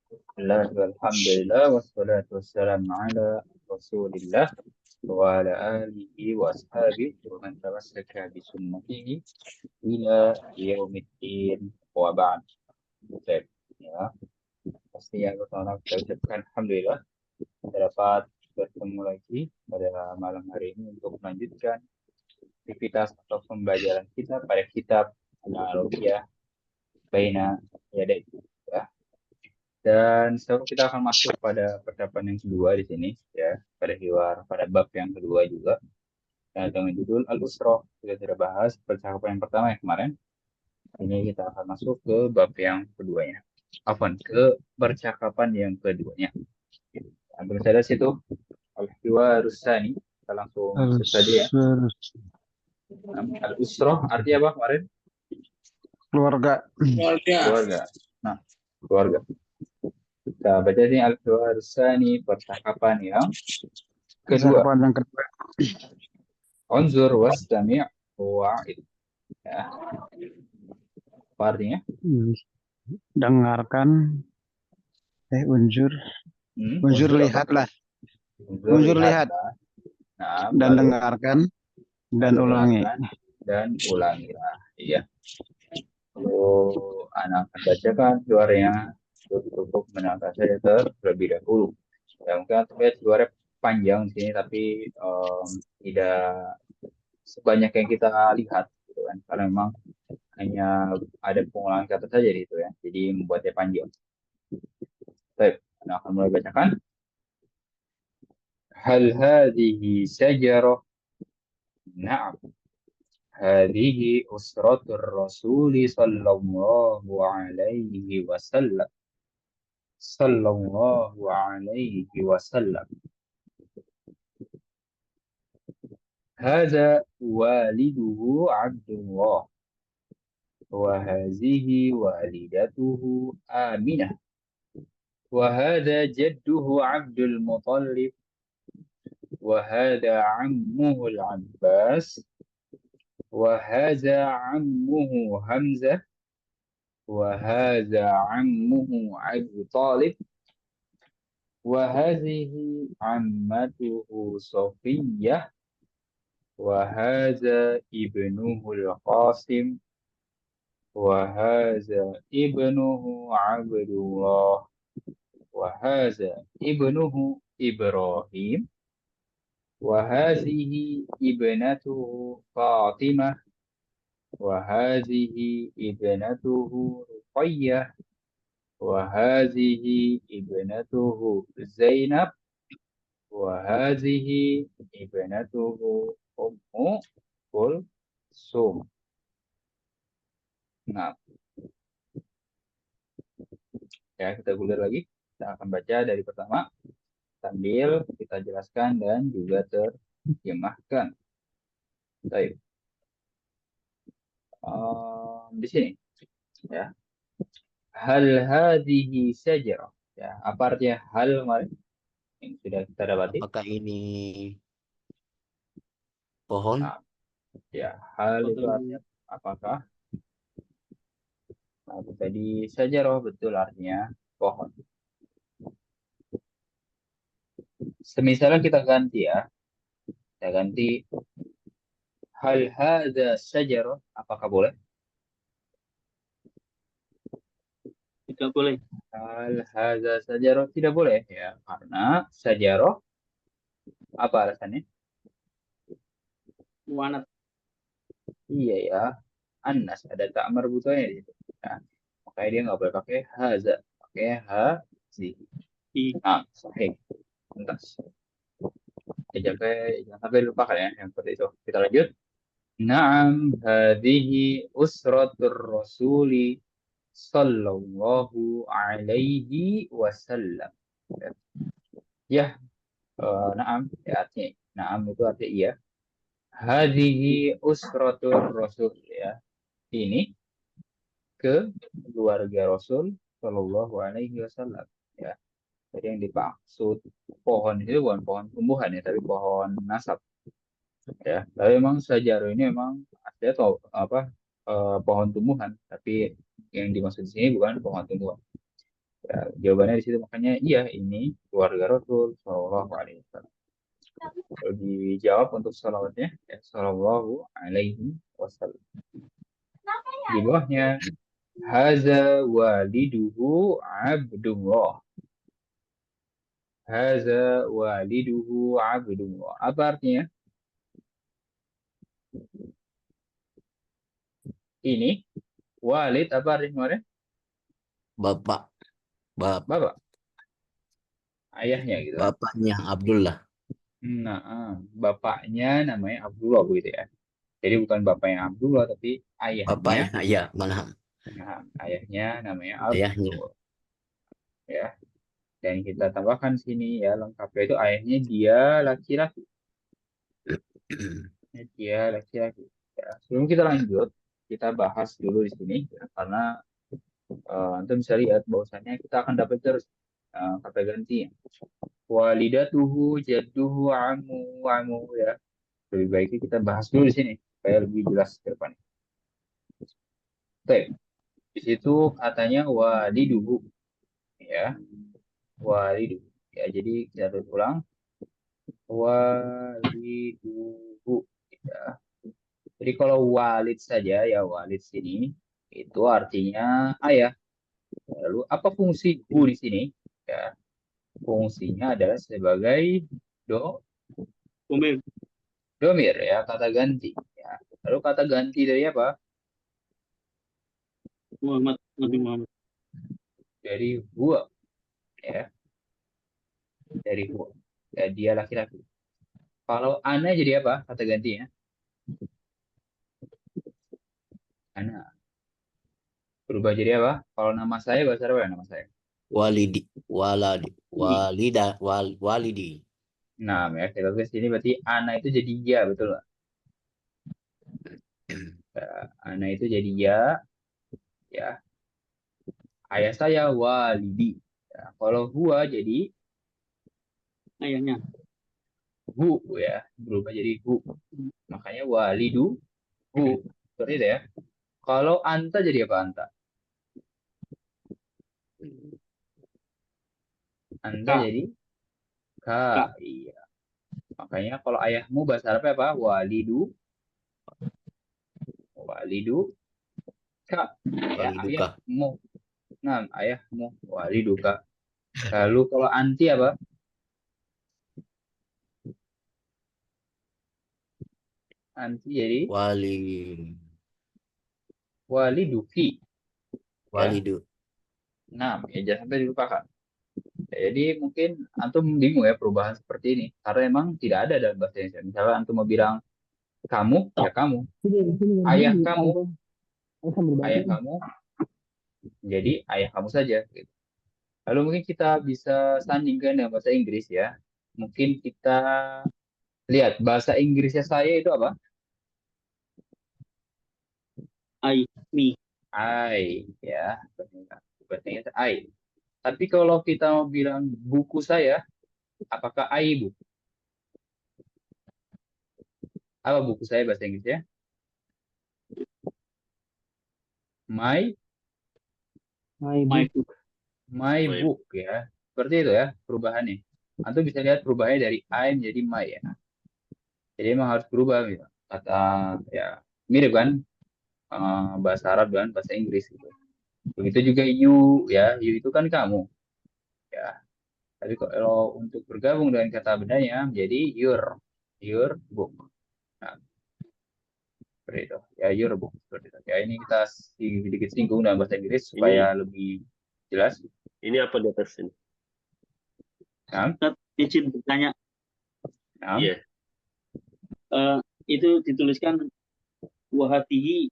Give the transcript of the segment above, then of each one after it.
Bismillah, alhamdulillah, wassalatu wassalamu ala rasulillah wa ala alihi wa ashabihi wa man tamassaka bi sunnatihi ila yaumiddin wa ba'd. Baik, ya, pastinya pertama kita ucapkan alhamdulillah kita dapat bertemu lagi pada malam hari ini untuk melanjutkan aktivitas atau pembelajaran kita pada kitab Al-Arabiyah Baina Yadai. Ya. Dan sekarang kita akan masuk pada percakapan yang kedua di sini, ya, pada bab yang kedua juga. Dan dengan judul Al-Usra, kita sudah bahas percakapan yang pertama yang kemarin. Ini kita akan masuk ke bab yang keduanya. Ke percakapan yang keduanya. Ambil saja situ, Al-Hiwa Rusani. Kita langsung masuk saja ya. Al-Usra artinya apa kemarin? Keluarga. Keluarga. Nah, keluarga. Kita baca ini Al-Hiwa Rusani, percakapan yang kedua. Percakapan yang kedua. Unzur wastami' wa'id. Ya. Apa artinya? Dengarkan. Unjur. Unjur lihatlah. Unjur lihat. Nah, dan lalu dengarkan. Dan ulangi. Dan ulangilah. Iya. Lalu anak akan bacakan suaranya cukup menangkap saya terlebih dahulu. Ya, mungkin terlihat suara panjang di sini, tapi tidak sebanyak yang kita lihat, gitu kan? Karena memang hanya ada pengulangan kata saja di itu ya, jadi membuatnya panjang. Baik, anak akan mulai bacakan. Hal hadhihi sajarah? Na'am. هذه أسرة الرسول صلى الله عليه وسلم صلى الله عليه وسلم. هذا والده عبد الله، وهذه والدته آمنة، وهذا جده عبد المطلب، وهذا عمه العباس، وهذا عمه حمزة، وهذا عمه أبو طالب، وهذه عمته صفية، وهذا ابنه القاسم، وهذا ابنه عبد الله، وهذا ابنه إبراهيم، وهذه ابنته فاطمة، وهذه ابنته رقية، وهذه ابنته زينب، وهذه ابنته أم كلثوم. Nah, ya kita gulir lagi. Kita akan baca dari pertama sambil kita jelaskan dan juga terjemahkan. Baik. Di sini, ya. Hal hadhihi sajarah. Ya, apa artinya hal kemarin yang sudah kita dapati? Apakah ini pohon? Nah, ya, hal itu artinya apakah? Nah, tadi sajarah betul artinya pohon. Semisalnya kita ganti ya. Kita ganti hal hadza sajarah, apakah boleh? Tidak boleh. Hal hadza sajarah tidak boleh ya, karena sajarah apa alasannya? Muanat. Iya ya, Anas ada tak marbutannya di situ. Nah, makanya dia nggak boleh pakai haza, pakai hazi. Nah, sahih. Tuntas. Jangan sampai lupakan ya yang seperti itu. Kita lanjut. Naam hadhihi usratur rasuli sallallahu alaihi wasallam. Ya, naam ya artinya. Naam itu artinya iya. Hadhihi usratur rasul ya. Ini ke keluarga Rasul Shallallahu Alaihi Wasallam. Ya, jadi yang dimaksud pohon itu bukan pohon tumbuhan ya, tapi pohon nasab. Ya, tapi memang sajarah ini memang ada atau apa pohon tumbuhan, tapi yang dimaksud di sini bukan pohon tumbuhan. Ya, jawabannya di situ, makanya iya ini keluarga Rasul Shallallahu Alaihi Wasallam. Kalau dijawab untuk salawatnya, ya, Shallallahu Alaihi Wasallam. Di bawahnya, Haza waliduhu Abdullah. Haza waliduhu Abdullah. Apa artinya? Ini walid apa artinya kemarin? Bapak. Bapak. Ayahnya gitu. Bapaknya Abdullah. Nah, bapaknya namanya Abdullah begitu ya. Jadi bukan bapaknya Abdullah, tapi ayahnya. Bapaknya, ya, malah Nah, ayahnya namanya ayahnya. Abdullah. Ya. Dan kita tambahkan sini ya, lengkapnya itu ayahnya dia laki-laki. Dia laki-laki. Ya, sebelum kita lanjut, kita bahas dulu di sini ya, karena antum bisa lihat bahwasannya kita akan dapat terus kata gantinya. Walidatuhu, jadduhu, amu ya. Lebih baiknya kita bahas dulu di sini supaya lebih jelas ke depan. Baik. Di situ katanya waliduhu ya. Waliduhu. Ya, jadi kita ulang. Waliduhu ya. Jadi kalau walid saja ya, walid sini itu artinya ayah. Lalu apa fungsi hu di sini? Ya, fungsinya adalah sebagai do Umir. domir ya, kata ganti. Ya. Lalu kata ganti dari apa? Muhammad. Nabi Muhammad. Dari huwa ya, dari huwa. Ya, dia laki-laki. Kalau ana jadi apa kata gantinya? Ana. Berubah jadi apa? Kalau nama saya bahasa Arab ya nama saya. Walidi. Nah, ya kita tulis sini berarti ana itu jadi ya, betul nggak? Ana itu jadi ya. Ayah saya walidi. Ya, kalau huwa jadi Ayahnya. hu ya, berubah jadi hu. Makanya walidu hu. Seperti itu ya. Kalau anta jadi apa anta? Anta Kak. jadi ka. Kak. Iya. Makanya kalau ayahmu bahasa Arabnya apa? Walidu. Walidu ka. Ya, Waliduka. ayahmu. Nah, ayahmu waliduka. Lalu kalau anti apa? Anti jadi waliduki. Ya. Walidu. Nah, ya jangan sampai dilupakan. Jadi mungkin antum bingung ya perubahan seperti ini. Karena emang tidak ada dalam bahasa Indonesia. Misalnya antum mau bilang kamu, ya kamu. Ayah kamu, ayah kamu, jadi ayah kamu saja. Gitu. Lalu mungkin kita bisa sandingkan dengan bahasa Inggris ya. Mungkin kita lihat bahasa Inggrisnya saya itu apa? Me. I, ya. Bahasa Inggris I. Tapi kalau kita mau bilang buku saya, apakah I buku? Apa buku saya bahasa Inggrisnya? My My book. My book ya. Seperti itu ya perubahannya. Antum bisa lihat perubahannya dari I menjadi my ya. Jadi emang harus berubah gitu. Kata ya mirip kan bahasa Arab dan bahasa Inggris gitu. Begitu juga you ya. You itu kan kamu ya. Tapi kalau untuk bergabung dengan kata bendanya menjadi your book. Nah, seperti itu. Ya your book seperti itu. Ya ini kita sedikit singgung dalam bahasa Inggris supaya lebih jelas. Ini apa di atas ini? Nah, Izin bertanya. nah. Iya. Itu dituliskan wahatihi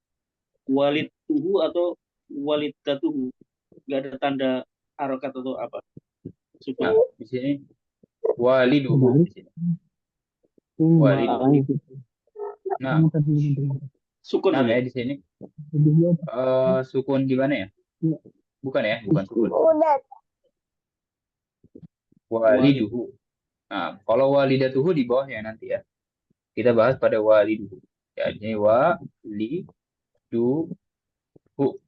walid tuhu atau walid datuhu. Gak ada tanda harokat atau apa. Nah, di sini waliduhu di sini. Waliduhu. Nah, sukun nah ya di sini. Sukun di mana ya? Bukan ya, bukan sukun. Waliduhu. Nah, kalau walidatuhu di bawahnya nanti ya. Kita bahas pada waliduhu. Ya, ini waliduhu.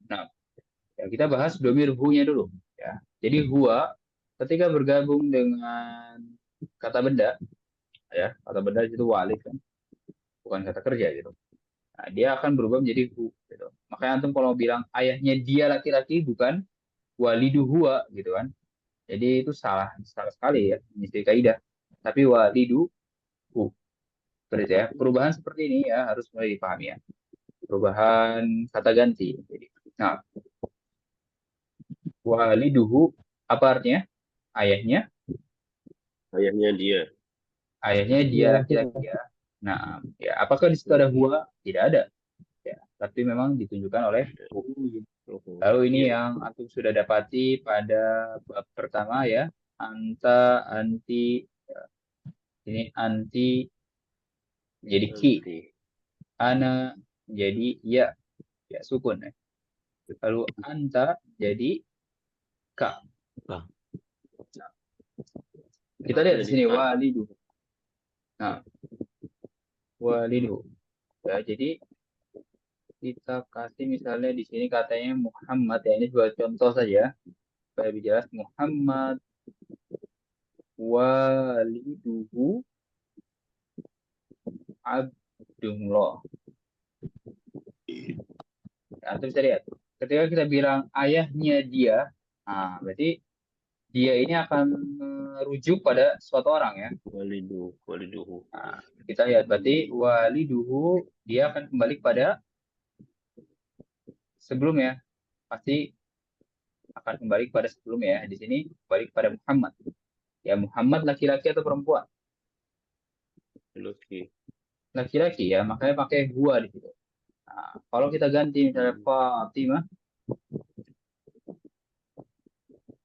Nah, ya kita bahas domir hu-nya dulu. Ya. Jadi huwa ketika bergabung dengan kata benda, ya kata benda itu walid kan, bukan kata kerja gitu. Nah, dia akan berubah menjadi hu gitu. Makanya antum kalau bilang ayahnya dia laki-laki bukan walidu huwa gitu kan. Jadi itu salah salah sekali ya, mesti kaidah. Tapi walidu hu. Seperti itu ya. Perubahan seperti ini ya harus mulai dipahami ya. Perubahan kata ganti. Jadi, nah, waliduhu apa artinya? Ayahnya, Ayahnya dia. ayahnya dia laki-laki ya. Nah, ya apakah di situ ada huwa? Tidak ada. Ya, tapi memang ditunjukkan oleh hu. Lalu ini Iya. yang antum sudah dapati pada bab pertama ya, anta, anti, ya. Ini anti jadi ki, Nanti. ana jadi ya, ya sukun ya. Lalu anta jadi ka. Ka. Kita lihat di Jadi sini ka. walidu. Nah, walidu. Ya, jadi kita kasih misalnya di sini katanya Muhammad ya, ini sebagai contoh saja supaya lebih jelas. Muhammad waliduhu Abdullah. Ya, antum bisa lihat. Ketika kita bilang ayahnya dia, nah, berarti dia ini akan merujuk pada suatu orang ya. Waliduhu. Nah, kita lihat berarti waliduhu dia akan kembali pada sebelumnya. Pasti akan kembali kepada sebelumnya ya. Di sini kembali kepada Muhammad. Ya Muhammad laki-laki atau perempuan? Laki. Laki-laki ya, makanya pakai gua di situ. Nah, kalau kita ganti misalnya Fatimah,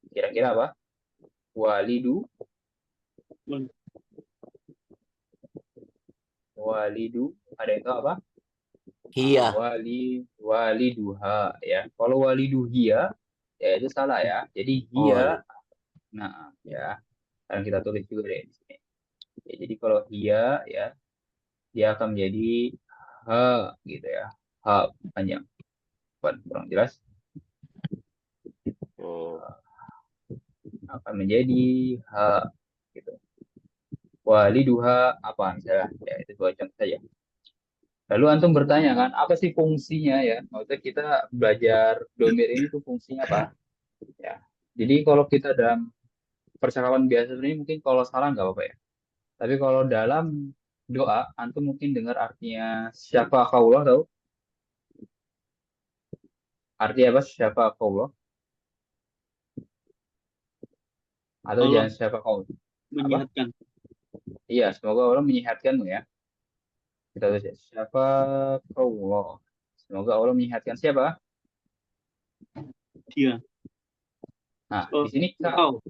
kira-kira apa? Walidu, walidu, ada yang tahu apa? Hiya. Waliduha ya. Kalau waliduhia ya itu salah ya. Jadi hia, nah ya. Sekarang kita tulis juga deh di sini. Ya, jadi kalau hia ya, dia akan menjadi ha gitu ya. Ha panjang. Kurang jelas. Oh. Akan menjadi ha gitu. Waliduha apa misalnya? Ya itu dua contoh saja. Lalu antum bertanya kan, apa sih fungsinya ya? Maksudnya kita belajar domir ini tuh fungsinya apa? Ya. Jadi kalau kita dalam percakapan biasa ini mungkin kalau salah nggak apa-apa ya. Tapi kalau dalam doa, antum mungkin dengar artinya siapa kaulah tahu? Artinya apa siapa kaulah? Atau Allah jangan siapa kau? Apa? menyehatkan. Iya, semoga Allah menyehatkanmu ya. Kita tulis ya. Siapa kaulah? Semoga Allah menyehatkan siapa? Dia. Nah, Oh, di sini engkau.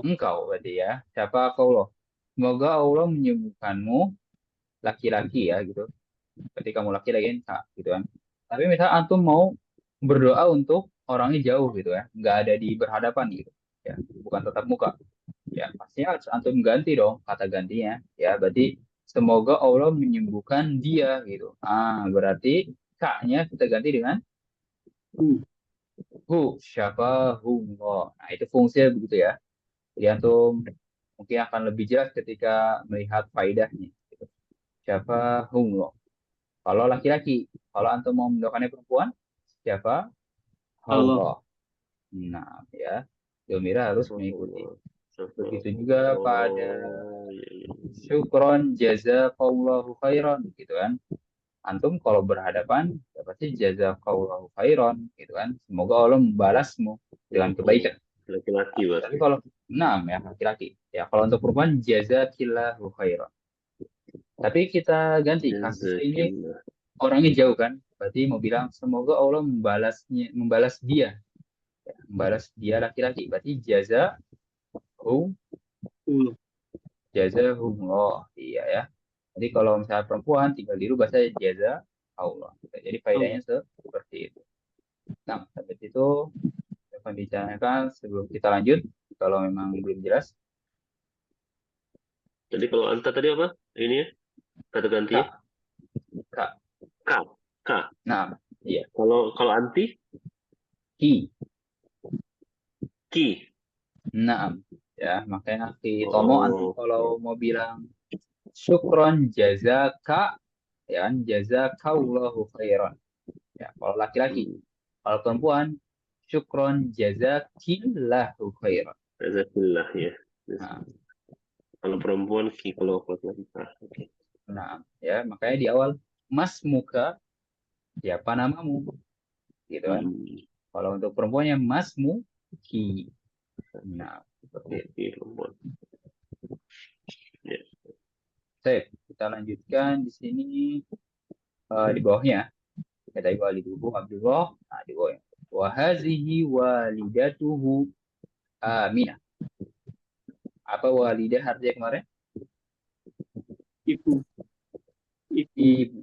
engkau berarti ya. Siapa kaulah? Semoga Allah menyembuhkanmu laki-laki ya gitu. Ketika kamu laki-laki kan gitu kan. Tapi misal antum mau berdoa untuk orangnya jauh gitu ya, nggak ada di berhadapan gitu, ya, bukan tatap muka. Ya, pastinya harus antum ganti dong kata gantinya. Ya, berarti semoga Allah menyembuhkan dia gitu. Ah, berarti kak-nya kita ganti dengan Hmm. siapa Allah. Nah, itu fungsinya begitu ya. Jadi antum mungkin akan lebih jelas ketika melihat faedahnya. Gitu. Siapa Allah. Kalau laki-laki, kalau antum mau mendoakannya perempuan, siapa? Allah. Allah. Nah, ya, Domira harus mengikuti. Begitu juga pada Oh, iya. syukron jazakallahu khairan, gitu kan. Antum kalau berhadapan, ya pasti jazakallahu khairan, gitu kan. Semoga Allah membalasmu dengan kebaikan. Laki-laki Tapi berarti. kalau enam ya laki-laki. Ya, kalau untuk perempuan jazakillahu khairan. Tapi kita ganti kasus ini Jazakillah. orangnya jauh kan. Berarti mau bilang semoga Allah membalas dia, membalas dia laki-laki. Berarti Allah. jazahumullah. Iya ya. Jadi kalau misalnya perempuan tinggal dirubah saja jaza Allah. Jadi faedahnya seperti itu. Nah, sampai itu akan dibicarakan sebelum kita lanjut. Kalau memang belum jelas, Jadi kalau anta tadi apa? Ini ya? Kata ganti ya? kak. K. K. Nah, iya. Kalau anti? Ki. Ki. Naam. Ya, makanya akhi Tomo antum kalau mau bilang syukron jazaka, ya kan, jazakallahu khairan. Ya, kalau laki-laki. Kalau perempuan, syukron jazakillahu khairan. Jazakallah ya. Nah, Kalau perempuan ki, kalau laki-laki. Oke. nah, ya, makanya di awal mas muka, siapa namamu? Gitu kan. Kalau untuk perempuannya masmu ki. Nah, seperti itu. Ki perempuan. Ya. Baik, kita lanjutkan di sini di bawahnya. Kata waliduhu Abdullah. Nah, di bawahnya. Wa hazihi walidatuhu Aminah. Apa walidah artinya kemarin? Ibu. Ibu.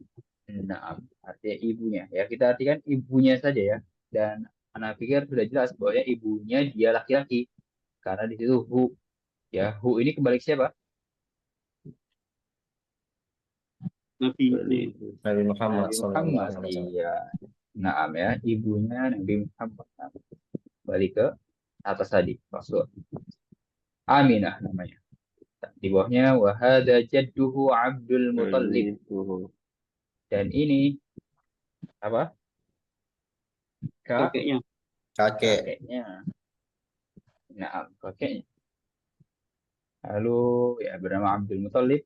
Nah, artinya ibunya. Ya, kita artikan ibunya saja ya. Dan anak pikir sudah jelas bahwa ibunya dia laki-laki. Karena di situ hu. Ya, hu ini kembali ke siapa? Nabi. Nabi Muhammad Nabi sallallahu Muhammad. alaihi wasallam. Iya. Naam ya, ibunya Nabi Muhammad. Balik ke atas tadi, Rasul. Aminah namanya. Di bawahnya wahada jadduhu Abdul Muttalib. Dan ini apa? Kakeknya. Kakeknya. Nah, kakeknya. Lalu ya bernama Abdul Muttalib.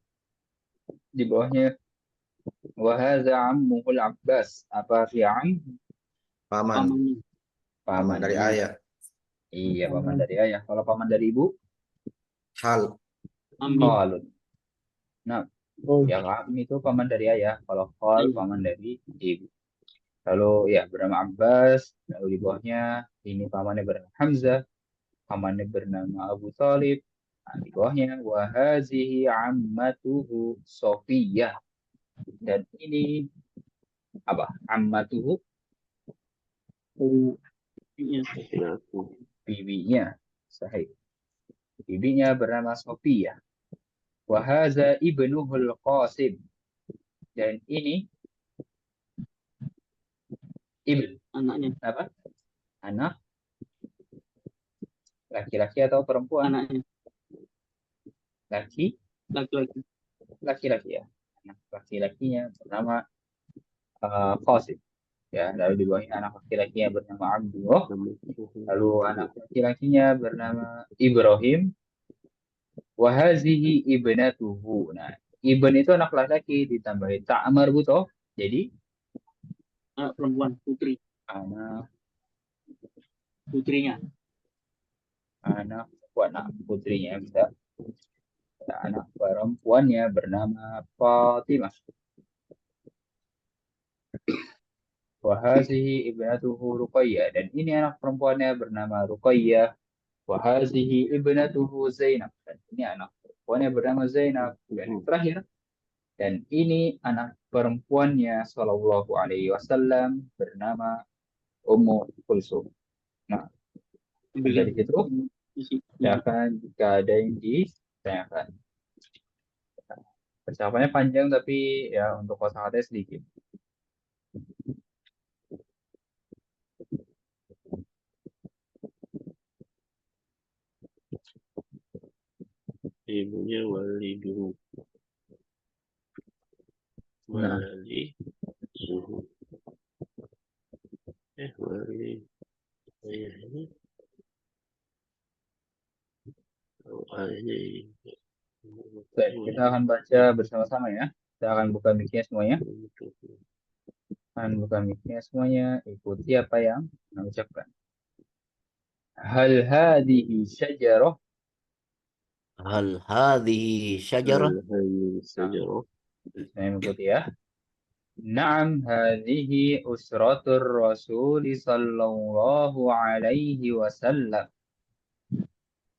Di bawahnya wahada ammuhul Abbas. Apa fi am? Paman. Paman dari ayah. Iya, paman dari ayah. Kalau paman dari ibu? Hal. Khalun. Nah, ya am itu paman dari ayah. Kalau khal paman dari ibu. Lalu ya bernama Abbas. Lalu di bawahnya ini pamannya bernama Hamzah. Pamannya bernama Abu Talib. Nah, di bawahnya wahazihi ammatuhu Sofiyah. Dan ini apa? Ammatuhu bibinya. Sahih. Bibinya bernama Sofiyah. Wahaza ibnuhul Qasim. Dan ini ibn. Anaknya. Apa? Anak laki-laki atau perempuan? Anaknya. Laki-laki. Laki-laki ya. Anak laki-lakinya bernama Qasim. Ya, lalu di bawahnya anak laki-lakinya bernama Abdullah. Lalu anak laki-lakinya bernama Ibrahim. Wahazihi ibnatuhu. Nah, ibn itu anak laki-laki ditambahin ta'mar buto. Jadi Anak perempuan, putri. Putrinya. Anak putrinya bisa. Anak perempuannya bernama Fatimah. Wahazihi ibnatuhu Ruqayyah. Dan ini anak perempuannya bernama Ruqayyah. Wahazihi ibnatuhu Zainab. Dan ini anak perempuannya bernama Zainab. Dan terakhir. Dan ini anak perempuannya Sallallahu Alaihi Wasallam bernama Ummu Kulsum. Nah, dari situ silakan jika ada yang ditanyakan. Percakapannya panjang tapi ya untuk kosakata sedikit. Ibunya waliduhu. Wali suhu. Wali ayahnya. Baik, kita akan baca bersama-sama ya. Kita akan buka mic-nya semuanya. Ikuti apa yang saya ucapkan. Hal hadhihi syajarah. Hal hadhihi syajarah. Saya mengikuti ya. Naam hadhihi usratur Rasul sallallahu alaihi wasallam.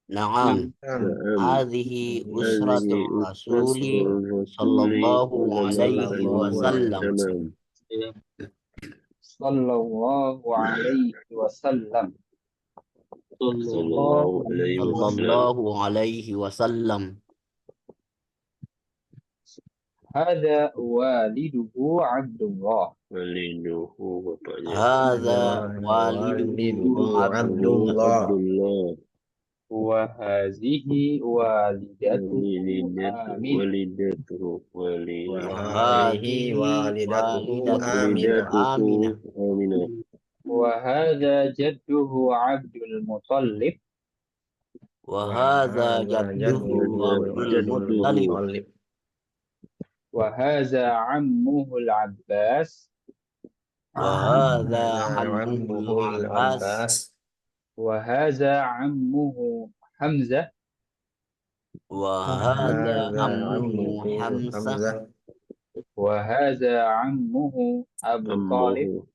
Naam. Hadhihi usratur Rasuli sallallahu alaihi wasallam. Sallallahu alaihi wasallam. Sallallahu alaihi wasallam. Hada waliduhu Abdullah. Waliduhu bapaknya. Hadza waliduhu Abdullah. الله وهذه والدته آمنة والدته وهذه والدته آمنة آمنة آمنة وهذا جده عبد المطلب وهذا جده عبد المطلب المطلب وهذا عمه العباس وهذا عمه عمه العباس العباس وهذا عمه حمزة وهذا هذا عمه عمه حمزة حمزة وهذا عمه أبو طالب أمه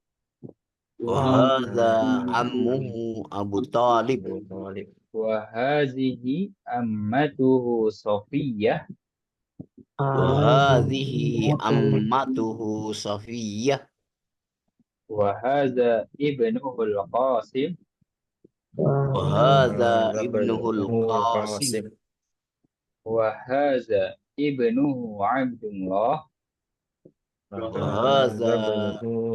وهذا عمه أبو طالب أبو طالب وهذه أمته صفية وهذه أمته صفية وهذا ابنه القاسم وهذا هذا ابنه القاسم وهذا ابنه عبد الله وهذا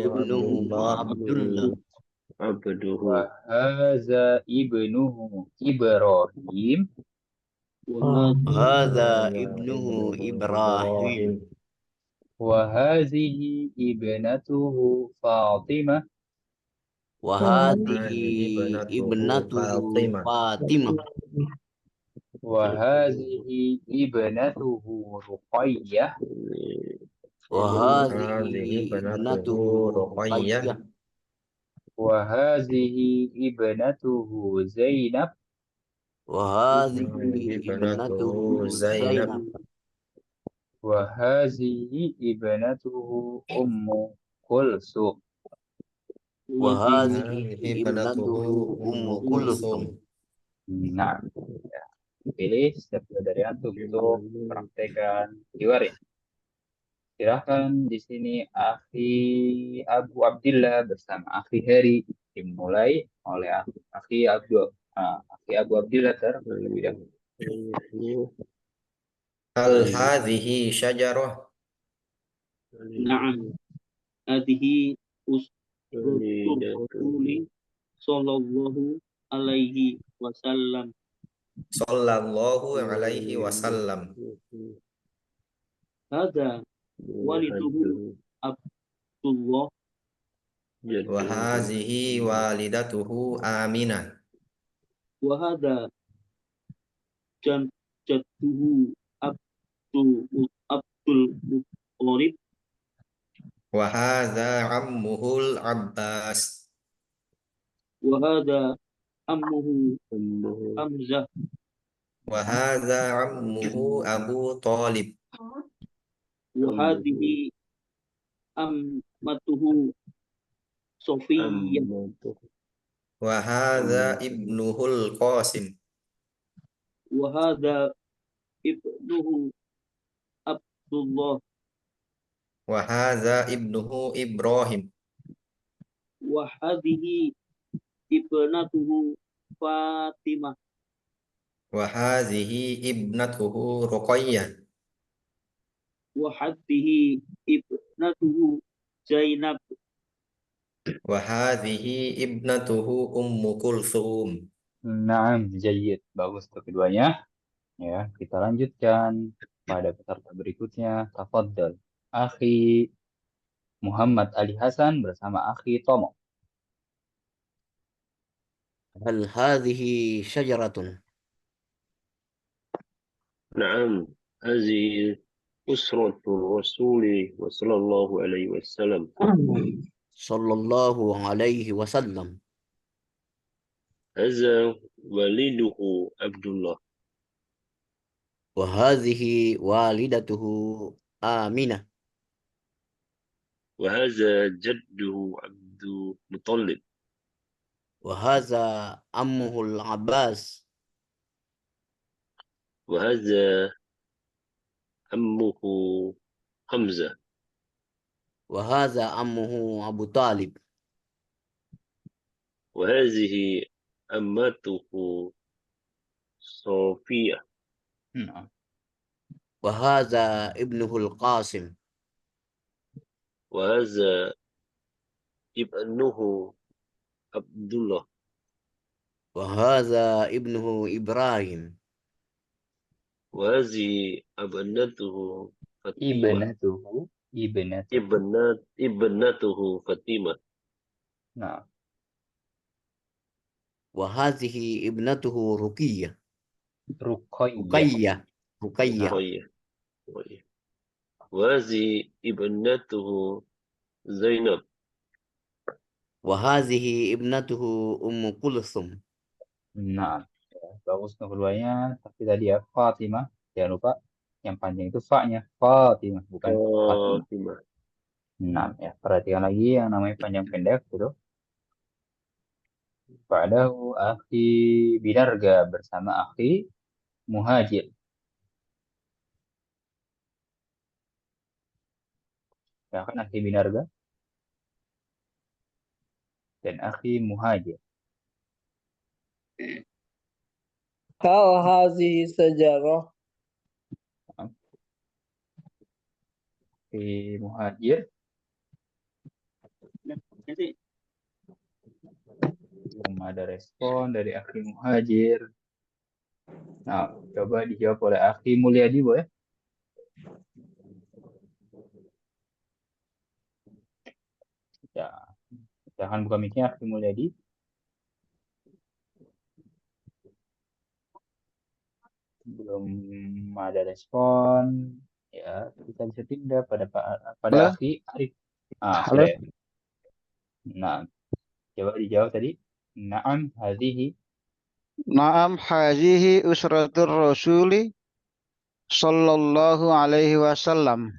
ابنه الله عبد الله عبده وهذا ابنه إبراهيم وهذا ابنه إبراهيم وهذه ابنته فاطمة وهذه ابنته ابنته فاطمة فاطمة وهذه ابنته رقية وهذه هذه ابنته رقية رقية وهذه ابنته زينب وهذه ابنته ابنته زينب زينب وهذه ابنته أم كلثوم وهذه ابنته ابنته أم كلثوم. Nah, pilih setiap dari antum untuk praktekan hiwari. Silahkan di sini Akhi Abu Abdillah bersama Akhi Heri dimulai oleh Akhi Abu Abdillah terlebih dahulu. Hal hadhihi syajarah Na'am. Hadhihi usratul rasuli sallallahu alaihi wasallam. sallallahu alaihi wasallam Hada waliduhu Abdullah wa hazihi walidatuhu Aminah wa hada jadduhu Abdul Muttalib wa hadza ammuhul Abbas wa hada ammuhu Hamzah wa hadza ammuhu Abu Talib wa hadhihi ammatuhu Sofiyyah wa hadza ibnuhul Qasim wa hada ibnuhu Abdullah wa hadza ibnuhu Ibrahim wa hadhihi ibnatuhu Fatimah wa hadhihi ibnatuhu Ruqayyah wa hadhihi ibnatuhu Zainab wa hadhihi ibnatuhu Ummu Kulthum. Naam, jayyid. Bagus untuk keduanya. Ya, kita lanjutkan pada peserta berikutnya. Tafadhal. Akhi Muhammad Ali Hasan bersama Akhi Tomo. هل هذه شجرة؟ نعم هذه أسرة الرسول صلى الله عليه وسلم صلى الله عليه وسلم هذا والده عبد الله وهذه والدته آمنة وهذا جده عبد المطلب وهذا عمه العباس وهذا عمه حمزة وهذا عمه أبو طالب وهذه أمته صوفية Nah, وهذا ابنه القاسم وهذا ابنه عبد الله وهذا ابنه إبراهيم. وهذه ابنته فاطمة. ابنته فاطمة. Nah, وهذه ابنته رقية. Ruqayyah. رقية. رقية. وهذه ابنته زينب. وهذه ابنته أم كلثوم. Nah, ya, bagus keduanya. Tapi tadi ya Fatimah, jangan lupa yang panjang itu fa-nya Fatimah, bukan Fatimah. فاطمة. Nah, ya perhatikan lagi yang namanya panjang pendek gitu. Ba'dahu akhi binarga bersama akhi muhajir. Ya kan akhi binarga dan akhi muhajir. Hal hazihi sajarah. Akhi muhajir Jadi belum ada respon dari akhi muhajir. Nah, coba dijawab oleh akhi Mulyadi boleh? Ya, jangan buka mic-nya akhi Mulyadi. Belum ada respon. Ya, kita bisa pindah pada Halo? akhi Arif. Ah, Halo? sudah ya. Nah, coba dijawab tadi. Naam hadhihi. Naam hazihi usratur rasuli sallallahu alaihi wasallam.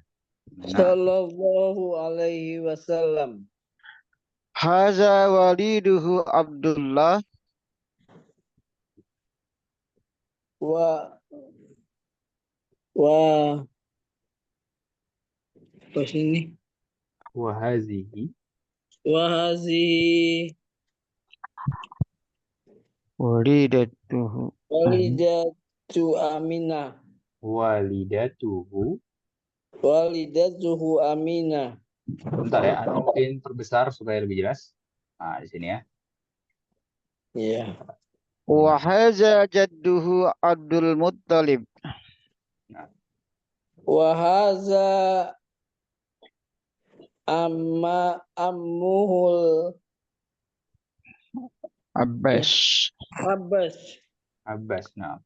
Nah, Sallallahu alaihi wasallam. Haza waliduhu Abdullah Wa pas ini. wa hadhihi. Wa hazihi walidatuhu walidatu Aminah. Walidatuhu. Walidatuhu Aminah. Bentar ya, Anda mungkin perbesar supaya lebih jelas. Nah, di sini ya. Iya. wa haza jadduhu Abdul Muttalib Wa haza ammuhul Abbas Abbas. Abbas. Nah,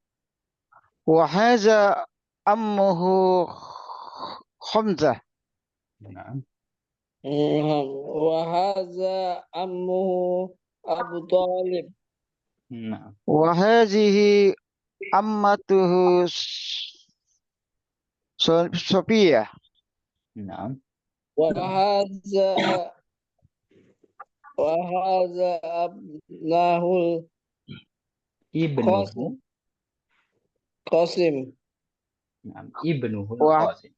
wa haza ammuhu Hamzah nah, Wa haza ammuhu Abu Talib. nah, wa hazihi ammatuhu Sofiyah nah. Wa haza abnahul Ibnuhu. Qasim. Nah, ibnuhu wa Qasim.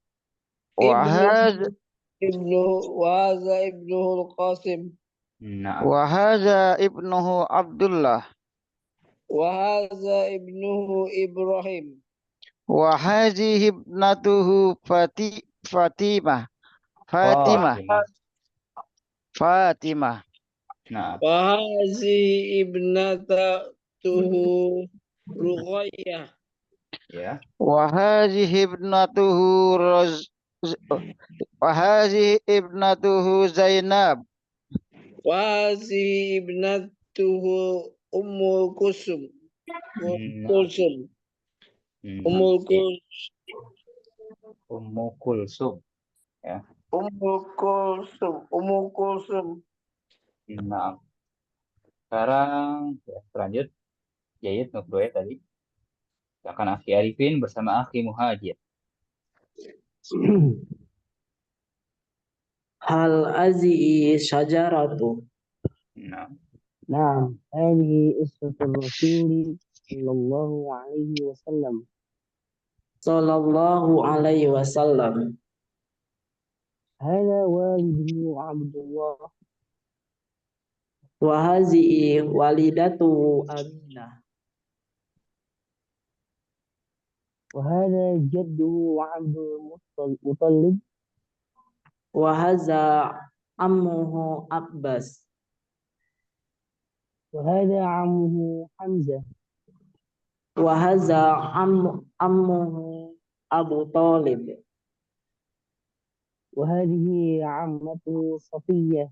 wa haza Ibnuhul Qasim. Nah, wa haza ibnuhu Abdullah Wa haza ibnuhu Ibrahim. wa hazihi ibnatuhu Fatimah Fatimah. Fatimah Nah, Wa hazi ibnatuhu Ruqayyah. ya. wa hazihi ibnatuhu wa hazihi ibnatuhu Zainab Wa hazi ibnatuhu Ummul Kulsum. Nah, Kulsum. nah. Ummul Kulsum. Ummu Kulsum. Ya. Ummul Kulsum. Nah, sekarang ya, lanjut. Jayid Nukroya tadi. Akan akhi Arifin bersama akhi Muhajir. Hal azi syajaratu. Nah, Nah, ini usratul Rasul sallallahu alaihi wasallam. Sallallahu alaihi wasallam. Hada walidu Abdullah. Wa hazihi walidatu Aminah. Wa hada jadduhu Abdul Muttalib. Wa hadza ammuhu Abbas. وهذا عمه حمزة وهذا عمه أبو طالب وهذه عمته صفية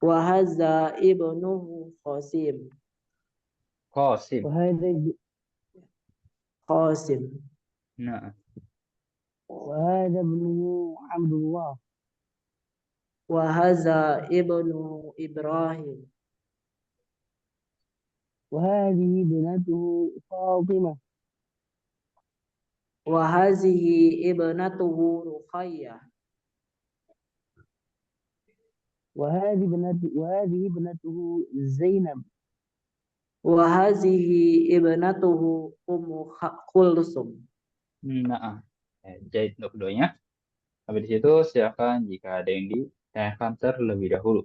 وهذا ابنه قاسم Qasim. قاسم Nah, وهذا ابنه عبد الله وهذا ابنه إبراهيم وهذه بنته فاطمة وهذه ابنته رقية وهذه ابنته زينب وهذه ابنته أم كلثوم. nah. Jahit untuk keduanya. Habis itu silakan jika ada yang ditanyakan terlebih dahulu.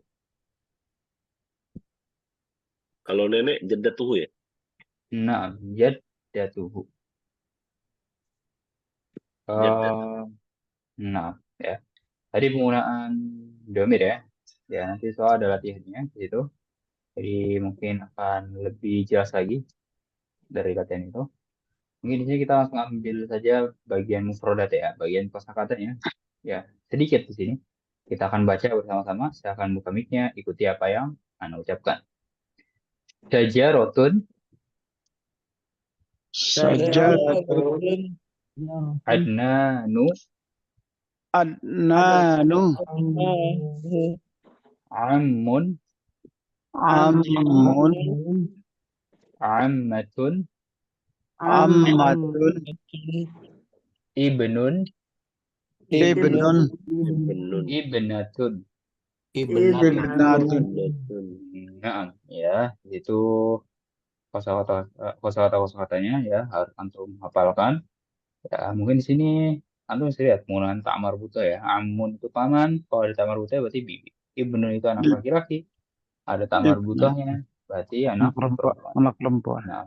Kalau nenek jaddatuhu ya. Nah, jaddatuhu. Nah, ya. Tadi penggunaan domir ya. Ya, nanti soal ada latihannya di situ. Jadi mungkin akan lebih jelas lagi dari latihan itu. Mungkin di sini kita langsung ambil saja bagian mufrodat ya, bagian kosakatanya. Ya, sedikit di sini. Kita akan baca bersama-sama. Silakan buka mic-nya, ikuti apa yang Anda ucapkan. Syajaratun Sajaratun adnanu adnanu ammun ammun ammatun ammatun ibnun ibnun Ibnun. ibnatun. ibnatun. Nah, ya, itu kosakata-kosakatanya ya harus antum hafalkan. Ya, mungkin di sini antum bisa lihat penggunaan tak marbuta ya. Amun itu paman, kalau ada tak marbuta berarti bibi. Ibnu itu anak laki-laki. Ada tak marbutahnya, berarti anak perempuan. Anak perempuan. Nah,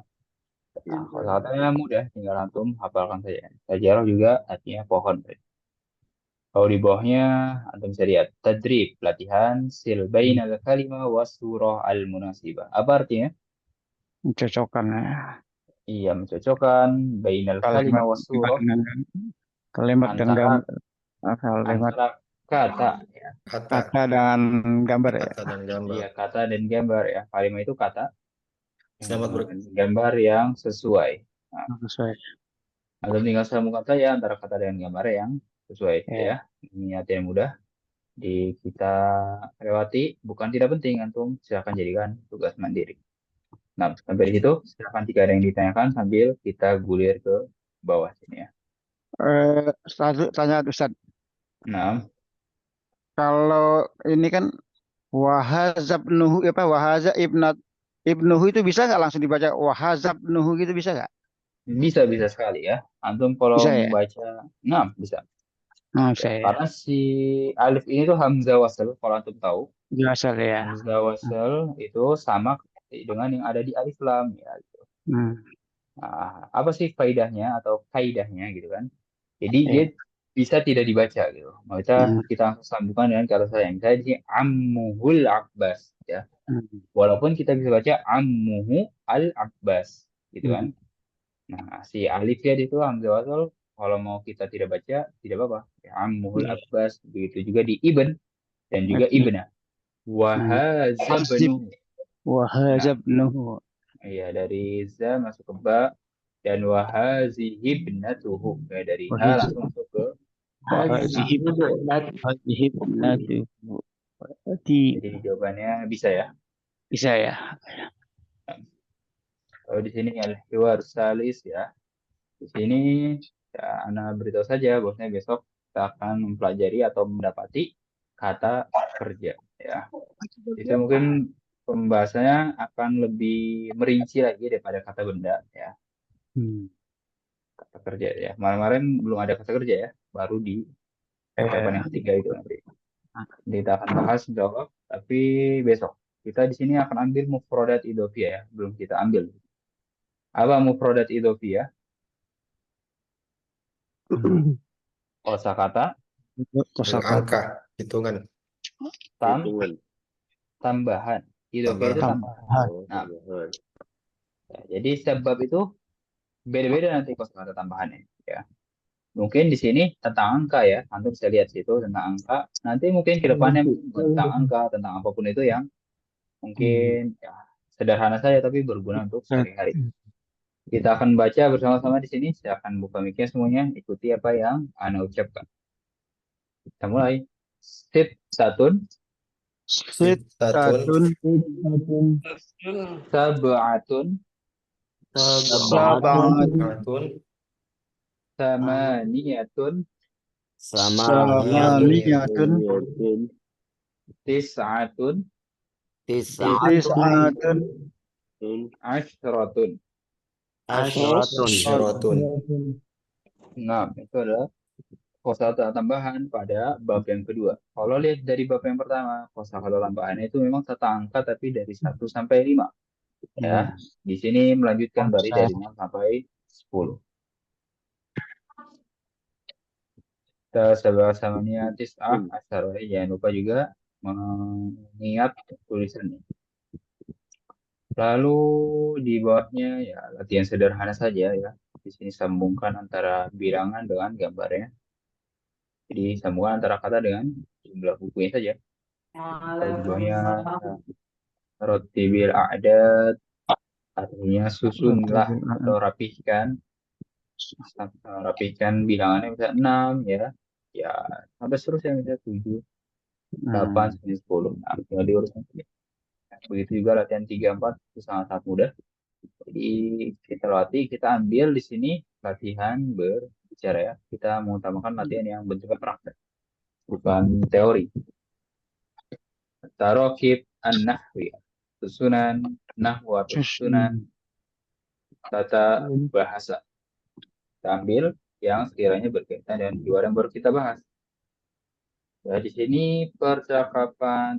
kosakatanya mudah, tinggal antum hafalkan saja. Sajarah juga artinya pohon. Kalau di bawahnya antum bisa lihat tadrib, latihan sil bainal kalimah was surah al munasibah. Apa artinya? Mencocokkan ya. Iya, mencocokkan bainal kalimah was surah Kalimat dan antara kalimat antara kata ya. kata dan gambar ya. Kata dan gambar. Iya, kata dan gambar ya. Kalimat itu kata. Selamat Gambar yang sesuai. Nah, Sesuai. antum tinggal sambungkan saja antara kata dengan gambar yang sesuai Ya. ya. Ini artinya mudah. Di kita lewati, bukan tidak penting antum silakan jadikan tugas mandiri. Nah, sampai di situ silakan jika ada yang ditanyakan sambil kita gulir ke bawah sini ya. Satu tanya Ustaz. Nah, Kalau ini kan wahazab nuhu apa wahaza ibnuhu itu bisa nggak langsung dibaca wahazab nuhu gitu bisa nggak? bisa sekali ya. Antum kalau Bisa ya? membaca, nah bisa. Oh, bisa ya. Karena si alif ini tuh hamzah wasal, kalau antum tahu. Biasa ya. Hamzah wasal itu sama dengan yang ada di alif lam ya. Gitu. Nah, apa sih faidahnya atau kaidahnya gitu kan? Jadi dia bisa tidak dibaca gitu. Maksudnya kita langsung sambungkan dengan kata saya. Misalnya di sini ammuhul abbas ya. Walaupun kita bisa baca ammuhu al abbas gitu kan. Nah, si alif ya itu hamzah wasal kalau mau kita tidak baca tidak apa-apa. Ya, ammuhul abbas begitu juga di ibn dan juga ibna. Wahazabnu. Wahazabnuhu. Iya, dari za masuk ke ba dan wahazihi ibnatuhu. Ya, dari ha langsung masuk ke jadi jawabannya bisa ya. Bisa ya. Kalau di sini al-hiwar salis ya. Di sini ya, Ana beritahu saja bahwasanya besok kita akan mempelajari atau mendapati kata kerja ya. Jadi mungkin pembahasannya akan lebih merinci lagi daripada kata benda ya. Kata kerja ya. Kemarin belum ada kata kerja ya, baru di percakapan yang ketiga itu nanti. Kita akan bahas jawab, tapi besok kita di sini akan ambil mufrodat idhofiyah ya, belum kita ambil. Apa mufrodat idhofiyah? Kosakata, angka, hitungan. tambahan, Idhofah itu Tambahan. tambahan. Oh, Nah, tambahan. ya, jadi sebab itu beda-beda nanti kosakata tambahannya. Ya. Mungkin di sini tentang angka ya, antum bisa lihat situ tentang angka. Nanti mungkin ke depannya tentang angka, tentang apapun itu yang mungkin ya, sederhana saja tapi berguna untuk sehari-hari. Kita akan baca bersama-sama di sini. Saya akan buka mic semuanya, ikuti apa yang Ana ucapkan. Kita mulai. Sit satun, Sittatun. sab'atun, Sab'atun. samaniyatun, Samaniyatun. Samaniyatun. tis'atun, Tis'atun. ashratun. Ashratun. Asyaratun. Nah, itu adalah kosakata tambahan pada bab yang kedua. Kalau lihat dari bab yang pertama, kosakata tambahan itu memang tata angka tapi dari 1 sampai 5. Ya, di sini melanjutkan berarti dari 6 sampai 10. Sebelah samanya tis'ah asyarah. Jangan lupa juga mengingat tulisannya. Lalu di bawahnya ya latihan sederhana saja ya. Di sini sambungkan antara bilangan dengan gambarnya. Jadi sambungkan antara kata dengan jumlah bukunya saja. Lalu di bawahnya roti bil a'dad, artinya susunlah atau rapihkan bilangannya bisa 6 ya. Ya, sampai seterusnya misalnya 7, 8, 9, 10. Nah, tinggal diuruskan saja. Nah, begitu juga latihan 3, 4 itu sangat mudah. Jadi kita latih, kita ambil di sini latihan berbicara ya. Kita mengutamakan latihan yang bentuknya praktek, bukan teori. Tarokib an-nahwi, susunan nahwu atau susunan tata bahasa. Kita ambil yang sekiranya berkaitan dengan keyword yang baru kita bahas. Ya, di sini percakapan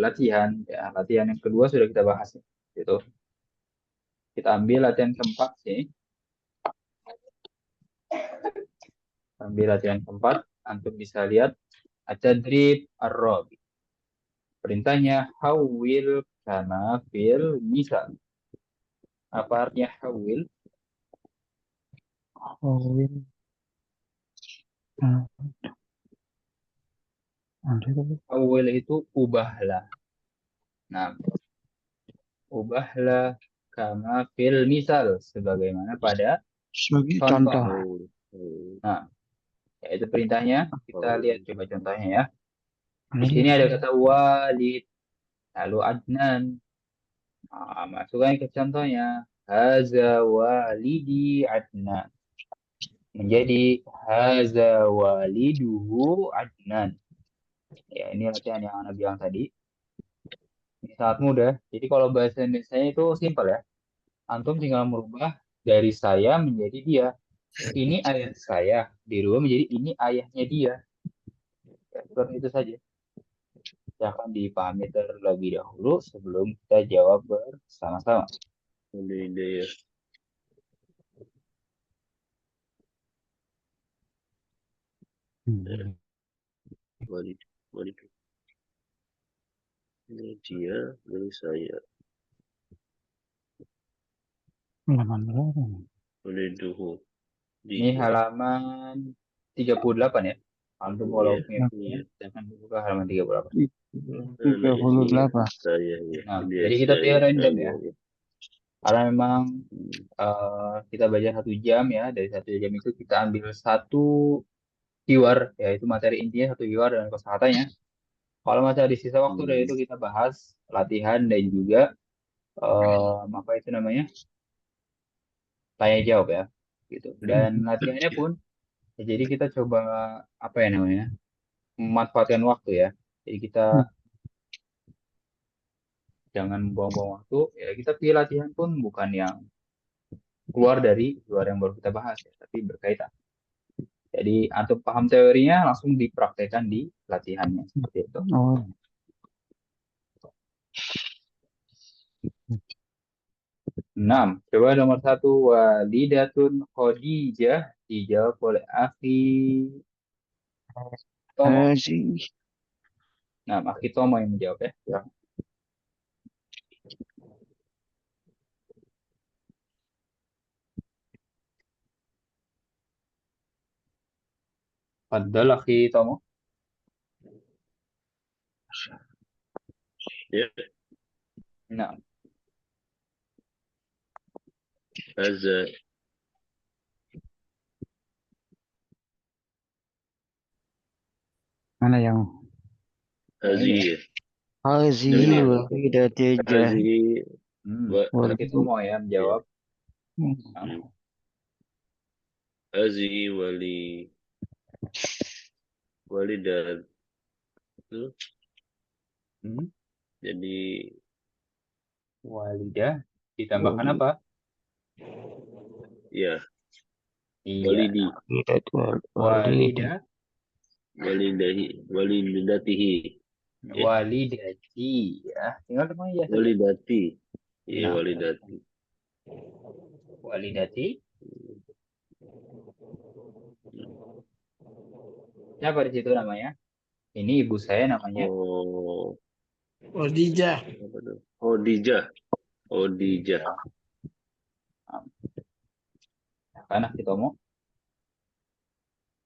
latihan ya, latihan yang kedua sudah kita bahas ya. Gitu. Kita ambil latihan keempat sini. Ambil latihan keempat, antum bisa lihat at-tadrib ar-rabi. Perintahnya hawil kama fil misal. Apa artinya hawil? Hawil itu ubahlah. Nah, ubahlah kama fil misal sebagaimana pada Sebagai contoh. contoh. Nah, yaitu perintahnya. Kita lihat coba contohnya ya. Di sini ada kata walid, lalu Adnan. Nah, masukkan ke contohnya. Haza walidi Adnan. Menjadi haza waliduhu Adnan. Ya, ini latihan yang Anda bilang tadi. Ini sangat mudah. Jadi kalau bahasa Indonesia itu simpel ya. Antum tinggal merubah dari saya menjadi dia. Ini ayah saya. Dirubah menjadi ini ayahnya dia. Ya, seperti itu saja. Akan dipahami terlebih dahulu sebelum kita jawab bersama-sama. Ini ya. Walid. Ini dia, ini saya. Waliduhu. Ini halaman 38 ya. Antum kalau punya jangan buka halaman 38. 38. Saya ya. Nah, Ini jadi kita saya, pilih random saya, ya. Karena memang kita baca 1 jam ya. Dari 1 jam itu kita ambil 1 keyword, yaitu materi intinya 1 keyword dan kosakatanya. Kalau masih ada sisa waktu dari itu kita bahas latihan dan juga apa itu namanya, tanya jawab ya, gitu. Dan latihannya pun, ya, jadi kita coba apa ya namanya, memanfaatkan waktu ya. Jadi kita jangan buang-buang waktu. Ya kita pilih latihan pun bukan yang keluar dari luar yang baru kita bahas ya, tapi berkaitan. Jadi antum paham teorinya langsung dipraktekkan di latihannya seperti itu. Oh. 6. Coba nomor 1. Walidatun Khadijah dijawab oleh Akhi Tomo. sih. Nah, Akhi Tomo yang menjawab ya. Faddal akhi Tomo. Ya. Nah, Haza. Mana yang Hazihi. hazihi Ini ya. walidati jah Hazihi. ada kita mau ya menjawab. Nah, Hazihi walidat. Jadi walidah ditambahkan apa? ya, Iya. walidi. Walidah, Walidatihi. Ya. walidati ya. Tinggal teman ya saja. Walidati. Iya, Nah. walidati. Walidati. Siapa di situ namanya? Ini ibu saya namanya. Oh, Khadijah. apa tuh? Khadijah. Khadijah. Anak kita mau.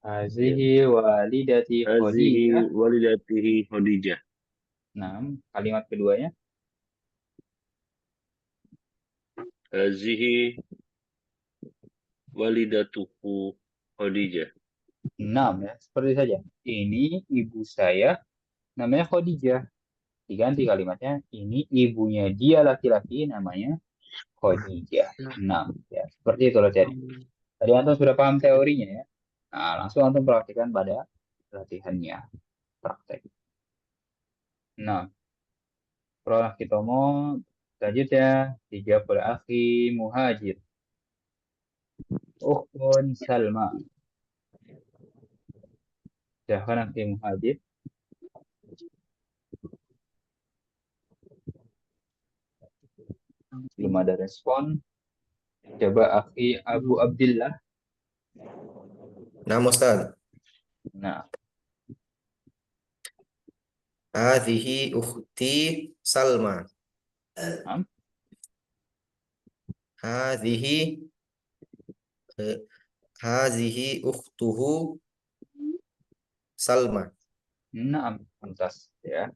Hazihi walidati Hazihi Khadijah. walidatihi Khadijah. Nah, kalimat keduanya. Hazihi walidatuhu Khadijah. 6 ya, seperti saja. Ini ibu saya namanya Khadijah. Diganti kalimatnya, ini ibunya dia laki-laki namanya Khadijah. 6 ya, seperti itu latihannya. Tadi antum sudah paham teorinya ya. Nah, langsung antum praktikkan pada latihannya. Praktek. Nah, kalau kita mau selanjutnya dijawab oleh akhi Muhajir. Ukhtun Salma. Silahkan akhi Muhajir. Belum ada respon. Coba akhi Abu Abdillah. Nah, Ustaz. Nah, Hadhihi ukhti Salma. Nah. Hadhihi Hazihi ukhtuhu Salma. Nah, pantas ya.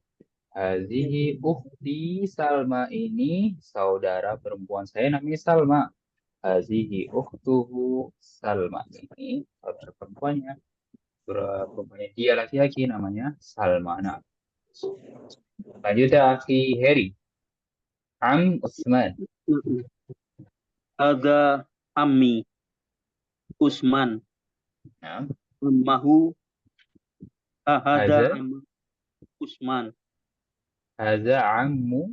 Hazihi ukhti Salma, ini saudara perempuan saya namanya Salma. Hazihi ukhtuhu Salma, ini saudara perempuannya. Perempuannya dia laki-laki namanya Salma. Nah, lanjutnya akhi Heri. Usman. Ada Ammi Usman. Nah, Ammahu. Haza. Amma Usman. Haza ammu.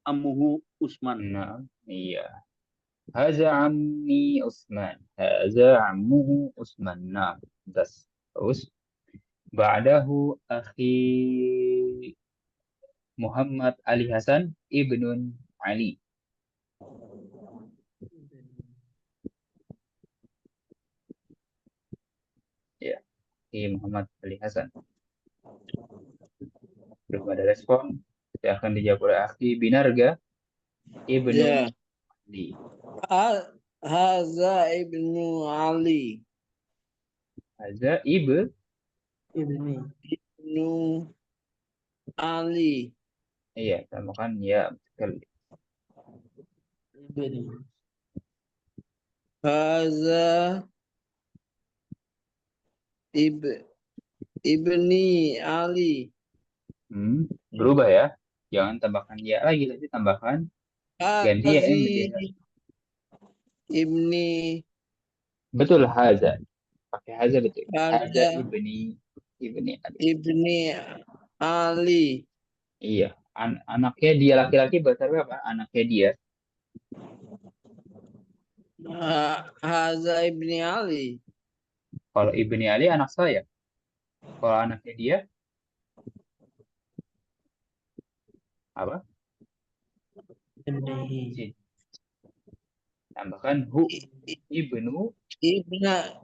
Ammuhu Usman. Nah, iya. Haza ammi Usman. Haza ammuhu Usman. Nah, terus. Ba'dahu akhi Muhammad Ali Hasan ibnun Ali. Ya, akhi Muhammad Ali Hasan. Belum ada respon. Saya akan dijawab oleh akhi Binarga ibnu Ali. Haza ibnu Ali. Haza Ibnu Ali. Iya, tambahkan ya sekali. Haza ibni Ali. Berubah ya. Jangan tambahkan ya lagi, tapi tambahkan ganti ya menjadi ibni. betul haza. Pakai haza betul. Haza Haza ibni Ali. ibni Ali. Iya, anaknya dia laki-laki bahasa Arab apa? Anaknya dia. Haza ibni Ali. Kalau ibni Ali anak saya. Kalau anaknya dia apa? Ibni. Tambahkan hu ibnu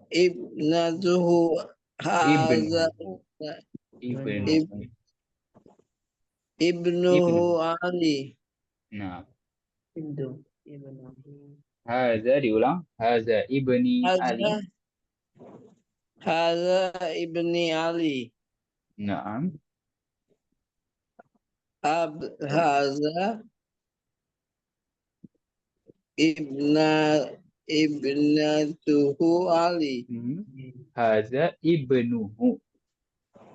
Ibnatuhu haza ibnu. ibnuhu Ali. Nah, Ibnu. haza diulang. Haza ibni Ali. Haza ibni Ali. Naam. Haza ibnatuhu Ali. Haza ibnuhu.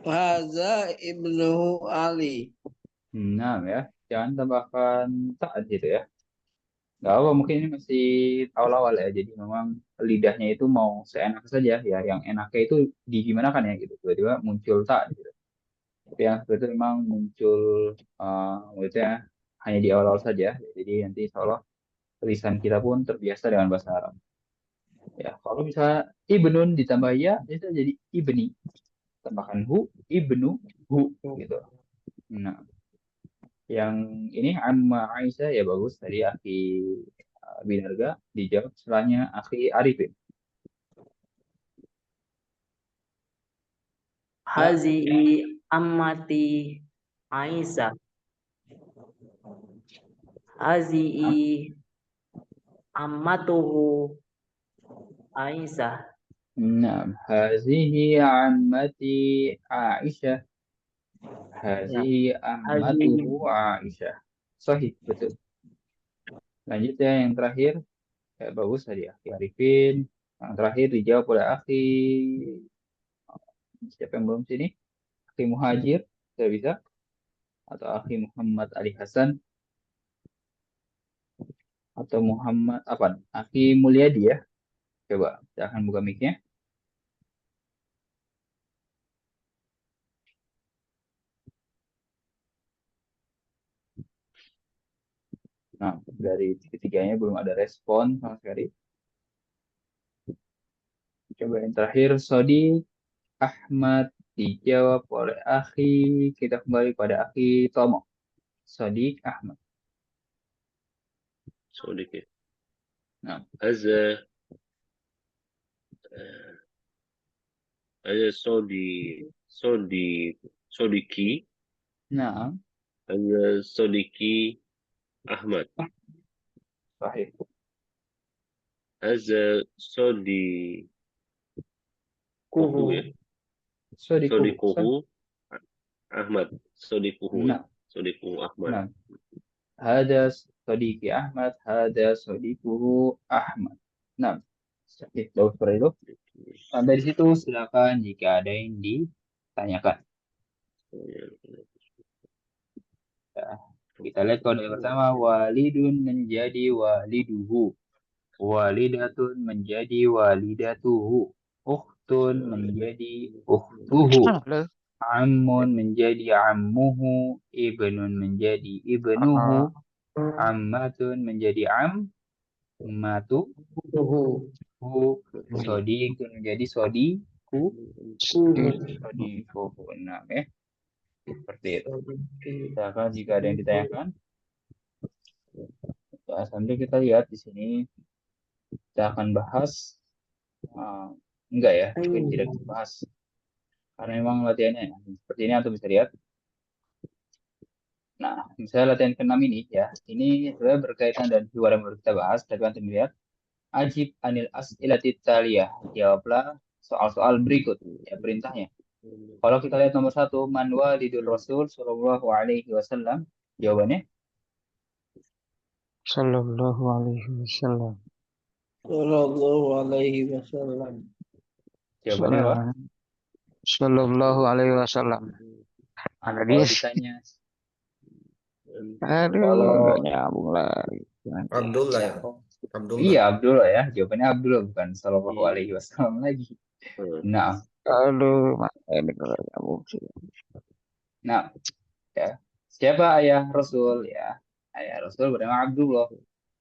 Haza ibnuhu Ali. Naam ya. Jangan tambahkan tak gitu ya. Gak apa, mungkin ini masih awal-awal ya. Jadi memang lidahnya itu mau seenak saja ya. Yang enaknya itu di gimana kan ya gitu. Tiba-tiba muncul tak gitu. Tapi yang itu memang muncul maksudnya hanya di awal-awal saja. Jadi nanti insya Allah tulisan kita pun terbiasa dengan bahasa Arab. Ya, kalau bisa ibnun ditambah ya, itu jadi ibni. Tambahkan hu, ibnu, hu gitu. Nah, yang ini Amma Aisyah ya bagus tadi Akhi Binarga dijawab setelahnya Akhi Arifin. Hazihi ammati Aisyah. Hazihi ammatuhu Aisyah. Nah, hazihi ammati Aisyah. Hazihi ammatuhu Aisyah. Sahih, betul. Lanjut ya yang terakhir. Ya, bagus tadi Akhi Arifin. Yang terakhir dijawab oleh Akhi siapa yang belum sini? Akhi Muhajir, saya bisa. Atau Akhi Muhammad Ali Hasan. Atau Muhammad apa? Akhi Mulyadi ya. Coba, saya akan buka mic-nya. Nah, dari ketiganya belum ada respon sama sekali. Coba yang terakhir, Sodi Ahmad dijawab oleh Akhi. Kita kembali pada Akhi Tomo. Sodi Ahmad. Sodik ya. Nah, Haza Haza Sodiki. nah, Haza Sodiki Ahmad. sahih. Haza Sodikuhu ya. Sodikuhu. Sodikuhu Ahmad. Sodikuhu ya. Nah, Sodikuhu Ahmad. nah. Hada Sodiki Ahmad, hada Sodikuhu Ahmad. Nah, sahih. Bagus seperti itu. Sampai di situ silakan jika ada yang ditanyakan. Ya, kita lihat kode pertama, walidun menjadi waliduhu. Walidatun menjadi walidatuhu. Ukhtun menjadi ukhtuhu. Halo. Ammun menjadi ammuhu. Ibnun menjadi ibnuhu. Ammatun menjadi ammatu. Sodikun menjadi sodiku. Sodikuhu. Nah, seperti itu. Misalkan jika ada yang ditanyakan, ya, sambil kita lihat di sini kita akan bahas enggak ya, mungkin tidak kita bahas karena memang latihannya ya, seperti ini atau bisa lihat. Nah, misalnya latihan ke-6 ini ya, ini sebenarnya berkaitan dan luar yang baru kita bahas, tapi nanti melihat ajib anil as'ilati taliyah, jawablah soal-soal berikut ya perintahnya. Kalau kita lihat nomor 1, man walidur Rasul sallallahu alaihi wasallam, jawabannya Sallallahu alaihi wasallam. Sallallahu alaihi wasallam. jawabannya apa? Sallallahu alaihi wasallam. Ada Kalau dia. ditanya Aduh, kalau nggak nyambung lagi. Abdullah ya, ya. Abdullah. iya Abdullah ya, jawabannya Abdullah bukan sallallahu Iya. alaihi wasallam lagi. Nah, Aduh, ini nggak nyambung sih. nah ya, siapa ayah Rasul ya? Ayah Rasul bernama Abdullah.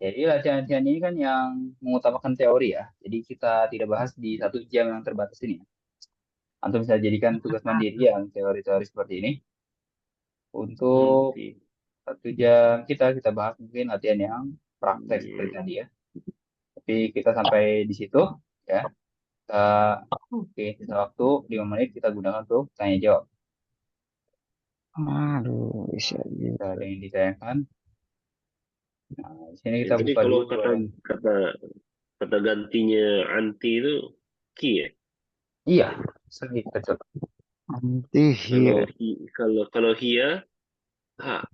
Jadi latihan-latihan ini kan yang mengutamakan teori ya. Jadi kita tidak bahas di 1 jam yang terbatas ini. Antum bisa jadikan tugas mandiri yang teori-teori seperti ini. Untuk 1 jam kita bahas mungkin latihan yang praktek seperti tadi ya. Tapi kita sampai di situ ya. Kita oke, sisa waktu 5 menit kita gunakan untuk tanya jawab. Aduh, bisa gitu. Kita ada yang ditanyakan. Nah, di sini kita Jadi buka kalau dulu. kata gantinya anti itu ki ya? Iya, sahih betul. Antihiyah. Kalau hia, ha.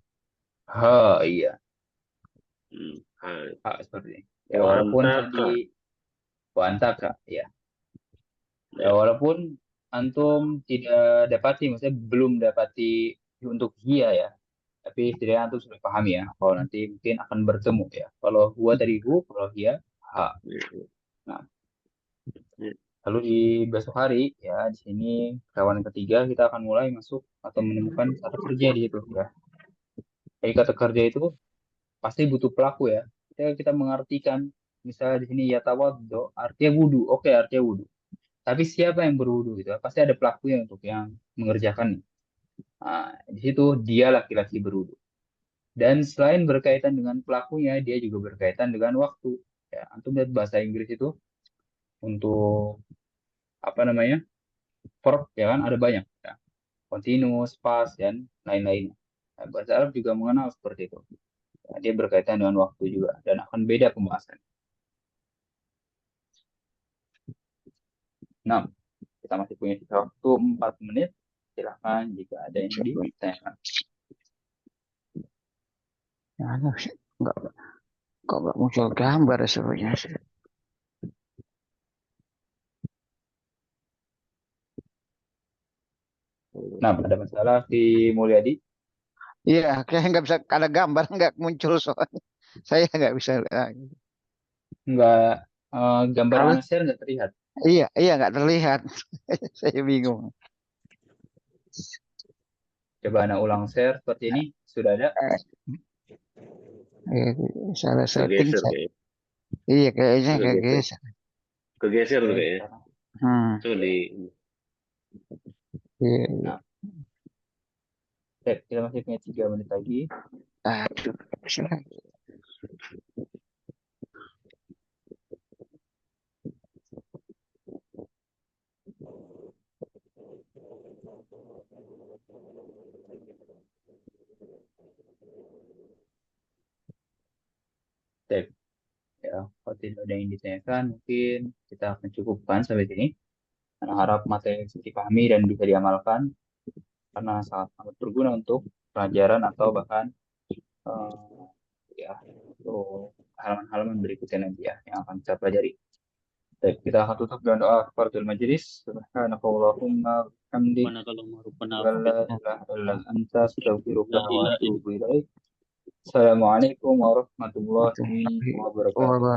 Ha, iya. Ha. Ha, seperti ini. Ya, Wa walaupun antaka. tadi wantaka, ya. Ya, Ya. walaupun antum tidak dapati, maksudnya belum dapati untuk hia ya, tapi setidaknya antum sudah paham ya, kalau nanti mungkin akan bertemu ya. Kalau huwa tadi hu, kalau hia ha. Nah, Ya. lalu di besok hari ya, di sini kawan ketiga kita akan mulai masuk atau menemukan kata kerja di situ ya. Jadi kata kerja itu pasti butuh pelaku ya. Kita mengartikan misalnya di sini ya tawaddo, artinya wudu. Oke, artinya wudu. Tapi siapa yang berwudu gitu? Pasti ada pelakunya untuk yang mengerjakan. Nah, di situ dia laki-laki berwudu. Dan selain berkaitan dengan pelakunya, dia juga berkaitan dengan waktu. Ya, antum lihat bahasa Inggris itu untuk apa namanya? Verb ya kan ada banyak ya. Continuous, past dan lain-lain. Nah, bahasa Arab juga mengenal seperti itu. Ya, dia berkaitan dengan waktu juga dan akan beda pembahasan. Nah, kita masih punya sisa waktu 4 menit. Silahkan jika ada yang ditanyakan. Anu sih, kok nggak muncul gambar sebenarnya sih. Nah, ada masalah di Mulyadi? Iya, kayak nggak bisa ada gambar nggak muncul soalnya. Saya nggak bisa lihat. Enggak, gambar Kalau anak share nggak terlihat. iya nggak terlihat. Saya bingung. Coba anak ulang share seperti ini. Sudah ada? Eh, salah setting. Kegeser kayaknya. Iya kayaknya kayak Kegeser. geser. Kegeser tuh Oke, kayaknya. sekarang. Tuh di Iya. Nah, kita masih punya 3 menit lagi. Aduh, bisa lagi. Cek. Ya, kalau tidak ada yang ditanyakan, mungkin kita akan cukupkan sampai sini. Karena harap materi bisa dipahami dan bisa diamalkan. Karena sangat sangat berguna untuk pelajaran atau bahkan ya untuk halaman-halaman berikutnya nanti ya yang akan kita pelajari. Baik, kita akan tutup dengan doa kafaratul majelis. Subhanakallahumma hamdik Mana kalau marufana wa la ilaha illa anta astaghfiruka wa atubu ilaik. Assalamualaikum warahmatullahi wabarakatuh. Wabarakatuh.